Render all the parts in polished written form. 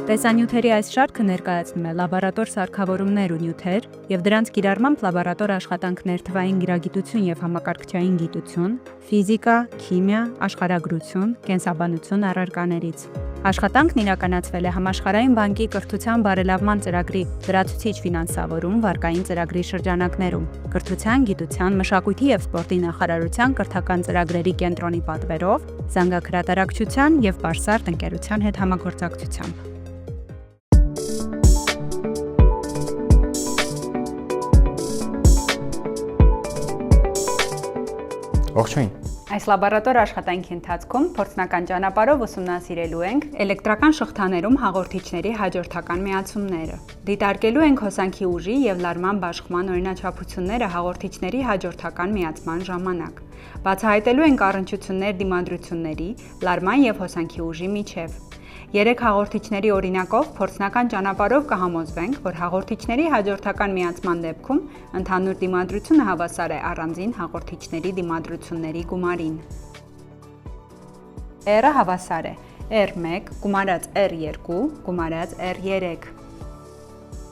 Տեսանյութերի այս շարքը ներկայացնում է լաբորատոր սարքավորումներ ու նյութեր և դրանց կիրառմամբ լաբորատոր աշխատանքներ թվային գիրագիտություն և համակարգչային գիտություն, ֆիզիկա, քիմիա, աշխարհագրություն, կենսաբանություն առարկաներից։ Աշխատանքն իրականացվել է Համաշխարհային բանկի կրթության բարելավման ծրագրի լրացուցիչ ֆինանսավորում վարկային ծրագրի շրջանակներում, Կրթության, գիտության, մշակույթի և սպորտի նախարարության կրթական ծրագրերի կենտրոնի պատվերով, զանգահրատարակչության և Բարսարդ ընկերության հետ համագործակցությամբ։ Ողջույն։ Այս լաբորատոր աշխատանքի ընթացքում փորձնական ճանապարհով ուսումնասիրելու ենք էլեկտրական շղթաներում հաղորդիչների հաջորդական միացումները։ Դիտարկելու ենք հոսանքի ուժի և լարման բաշխման օրինաչափությունները հաղորդիչների հաջորդական միացման ժամանակ։ Բացահայտելու ենք առնչություններ դիմադրությունների, լարման և հոսանքի ուժի միջև։ 3 հաղորդիչների օրինակով փորձնական ճանապարհով կհամոզվենք, որ հաղորդիչների հաջորդական միացման դեպքում ընդհանուր դիմադրությունը հավասար է առանձին հաղորդիչների դիմադրությունների գումարին։ R-ը հավասար է R1 գումարած R2 գումարած R3։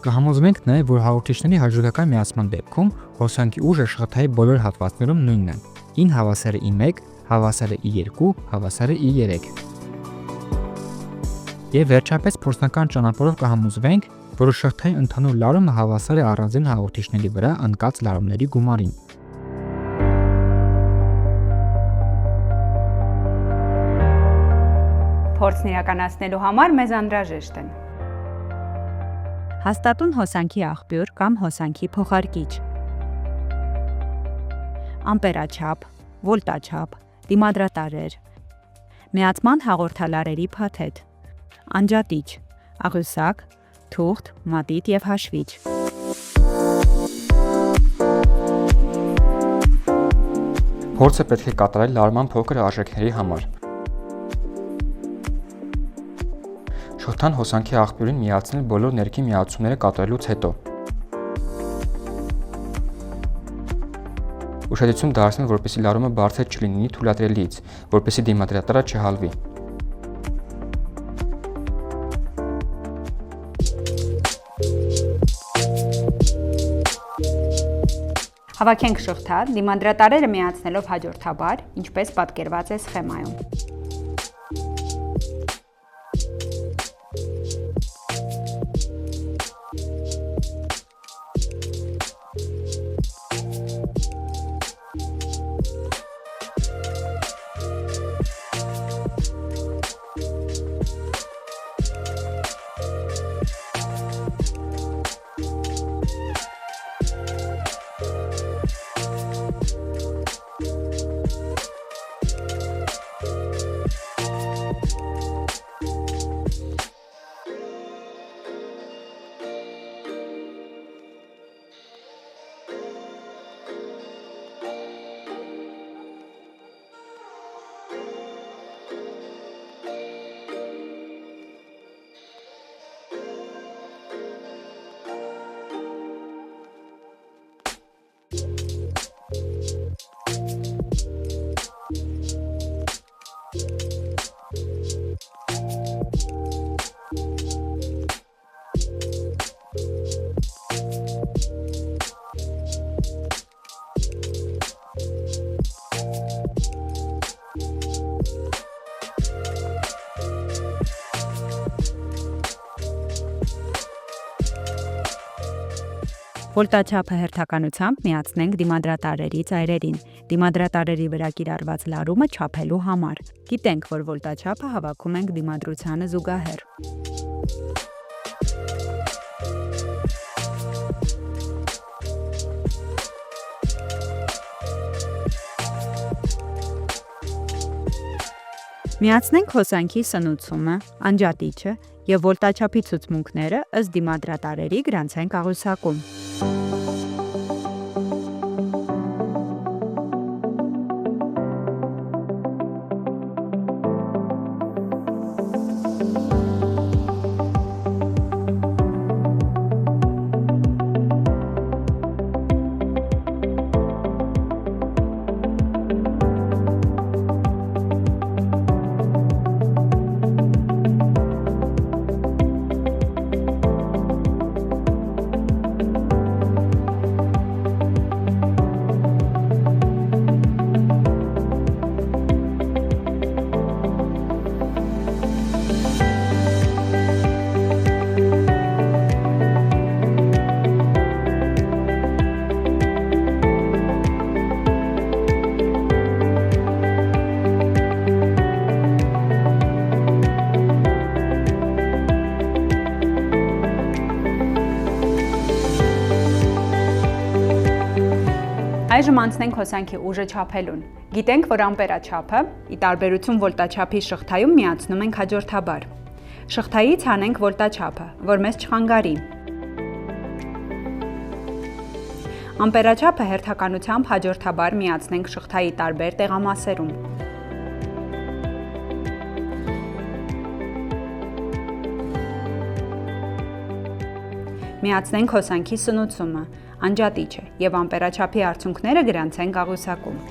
Կհամոզվենք նաև, որ հաղորդիչների հաջորդական միացման դեպքում հոսանքի ուժը շղթայի բոլոր հատվածներում նույնն է։ I-ն հավասար է I1, հավասար է I2, հավասար է I3։ Եվ վերջապես փորձնական ճանապարհով կհամոզվենք, որ շղթայի ընդհանուր լարումը հավասար է առանձին հաղորդիչների վրա ընկած լարումների գումարին։ Փորձն իրականացնելու համար մեզ անհրաժեշտ են հաստատուն հոսանքի աղբյուր կամ հոսանքի փոխարկիչ, ամպերաչափ, վոլտաչափ, դիմադրատարեր, միացման հաղորդալարերի փաթեթ, անջատիչ, աղյուսակ, թուղթ, մատիտ և հաշվիչ։ Փորձը պետք է կատարել լարման փոքր արժեքների համար։ Շղթան հոսանքի աղբյուրին միացնել բոլոր ներքին միացումները կատարելուց հետո։ Ուշադրություն դարձնել, որպեսզի լարումը բարձր չլինի թույլատրելիից, որպեսզի դիմադրատարը չհալվի։ Հավաքենք շղթա, դիմադրատարերը միացնելով հաջորդաբար, ինչպես պատկերված է սխեմայում։ Վոլտաչափը հերթականությամբ միացնենք դիմադրատարերի ծայրերին, դիմադրատարերի վրա կիրառված լարումը չափելու համար։ Գիտենք, որ վոլտաչափը հավաքում ենք դիմադրությանը զուգահեռ։ Միացնենք հոսանքի սնուցումը, անջատիչը և վոլտաչափի ցուցմունքները ըստ դիմադրատարերի գրանցենք աղյուսակում։ Այժմ անցնենք հոսանքի ուժը չափելուն։ Գիտենք, որ ամպերաչափը, ի տարբերություն վոլտաչափի շղթայում միացնում ենք հաջորդաբար։ Շղթայից հանենք վոլտաչափը, որ մեզ չխանգարի։ Ամպերաչափը հերթականությամբ հաջորդաբար միացնենք շղթայի տարբեր տեղամասերում։ Միացնենք հոսանքի սնուցումը, անջատիչը և ամպերաչափի արդյունքները գրանցենք աղյուսակում։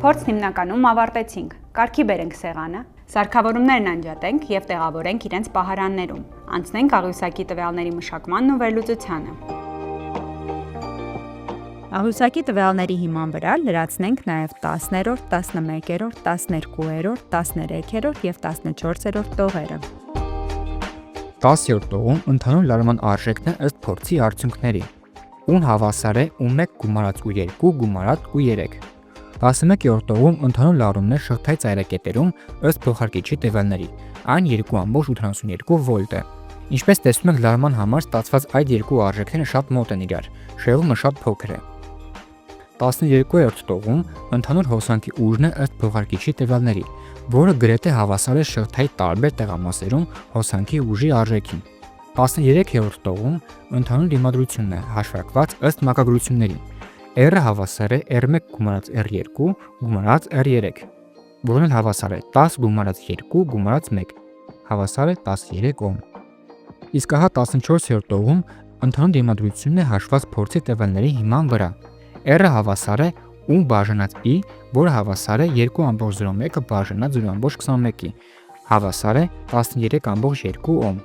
Փորձն հիմնականում ավարտեցինք, կարգի բերենք սեղանը, սարքավորումներն անջատենք և տեղավորենք իրենց պահարաններում, անցնենք աղյուսակի տվյալների մշակմանն ու վերլուծությանը։ Աղյուսակի տվյալների հիման վրա լրացնենք նաև 10-րդ, 11-րդ, 12-րդ, 13-րդ և 14-րդ տողերը։ 10-րդ տողում ընդհանուր լարման արժեքն է ըստ փորձի արդյունքների։ Ուն հավասար է u1 գումարած u2 գումարած u3։ 11-րդ տողում ընդհանուր լարումն է շղթայի ծայրակետերում ըստ փոխարկիչի տվյալների, այն 2.82 վոլտ է։ Ինչպես տեսնում եք, լարման համար ստացված այդ երկու արժեքները շատ մոտ են իրար, շեղումը շատ փոքր է։ 12-րդ տողում ընդհանուր հոսանքի ուժն է ըստ փոխարկիչի տվյալների, որը գրեթե հավասար է շղթայի տարբեր տեղամասերում հոսանքի ուժի արժեքին։ 13-րդ տողում ընդհանուր դիմադրությունն է հաշվարկված ըստ մակագրությունների։ R-ը հավասար է R1 գումարած R2 գումարած R3, որն էլ հավասար է 10 գումարած 2 գումարած 1, հավասար է 13 օհմ։ Իսկ ահա 14-րդ տողում ընդհանուր դիմադրությունն է հաշված փորձի տվյալների հիման վրա։ R-ը հավասար է U բաժանած I, որը հավասար է 2.01 բաժանած 0.21-ի, հավասար է 13.2 օհմ։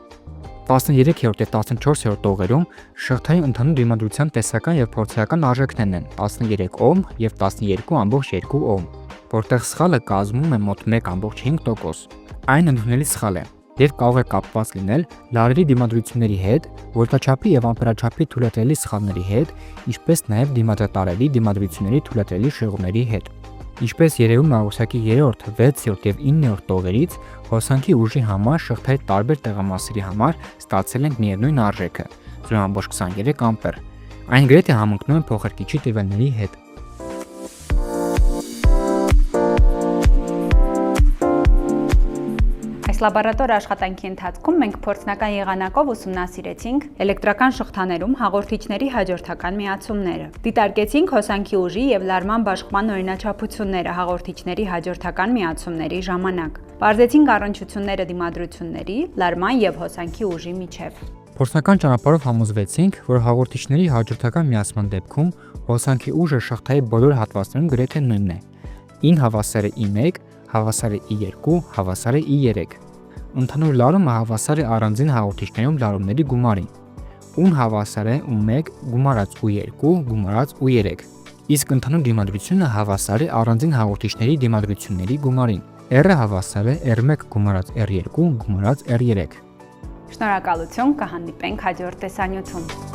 13-րդ և 14-րդ տողերում շղթայի ընդհանուր դիմադրության տեսական և փորձական արժեքներն են 13 օհմ և 12.2 օհմ, որտեղ սխալը կազմում է մոտ 1.5%։ Այն ընդունելի սխալ է և կարող է կապված լինել լարերի դիմադրությունների հետ, վոլտաչափի և ամպերաչափի թույլատրելի սխալների հետ, ինչպես նաև դիմադրատարերի դիմադրությունների թույլատրելի շեղումների հետ։ Ինչպես երևում է աղյուսակի 3-րդ, 6-րդ և 9-րդ տողերից, հոսանքի ուժի համար շղթայի տարբեր տեղամասերի համար ստացել ենք միևնույն արժեքը՝ 0.23 ամպեր։ Այն գրեթե համընկնում է փոխարկիչի տվյալների հետ։ Այս լաբորատոր աշխատանքի ընթացքում մենք փորձնական եղանակով ուսումնասիրեցինք էլեկտրական շղթաներում հաղորդիչների հաջորդական միացումները։ Դիտարկեցինք հոսանքի ուժի և լարման բաշխման օրինաչափությունները հաղորդիչների հաջորդական միացումների ժամանակ։ Պարզեցինք առնչությունները դիմադրությունների, լարման և հոսանքի ուժի միջև։ Փորձնական ճանապարհով համոզվեցինք, որ հաղորդիչների հաջորդական միացման դեպքում հոսանքի ուժը շղթայի բոլոր հատվածներում գրեթե նույնն է։ I-ն հավասար է I1, հավասար է I2, հավասար է I3։ Ընդհանուր լարումը հավասար է առանձին հաղորդիչներում լարումների գումարին։ U-ն հավասար է U1 գումարած U2 գումարած U3։ Իսկ ընդհանուր դիմադրությունը հավասար է առանձին հաղորդիչների դիմադրությունների գումարին։ R-ը հավասար է R1 գումարած R2 գումարած R3։ Շնորհակալություն, կհանդիպենք հաջորդ տեսանյութում։